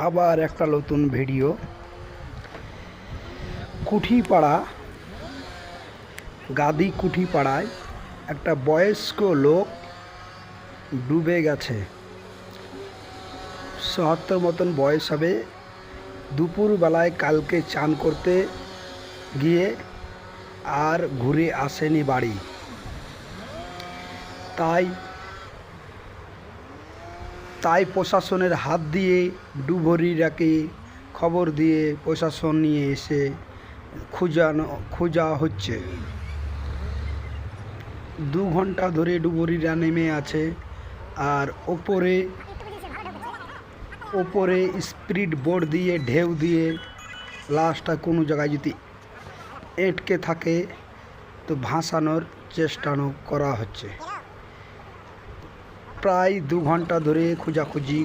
আবার একটা নতুন ভিডিও। কুঠিপাড়া, গাদি কুঠিপাড়ায় একটা বয়স্ক লোক ডুবে গেছে। ৭০ মতন বয়স হবে। দুপুরবেলায় কালকে চান করতে গিয়ে আর ঘুরে আসেনি বাড়ি। তাই প্রশাসনের হাত দিয়ে ডুবুরিরাকে খবর দিয়ে প্রশাসন নিয়ে এসে খোঁজা হচ্ছে। ২ ঘন্টা ধরে ডুবুরিরা নেমে আছে। আর ওপরে স্পিড বোট দিয়ে ঢেউ দিয়ে লাশটা কোনো জায়গায় যদি আটকে থাকে তো ভাসানোর চেষ্টা করা হচ্ছে। প্রায় ২ ঘন্টা ধরে খোঁজাখুঁজি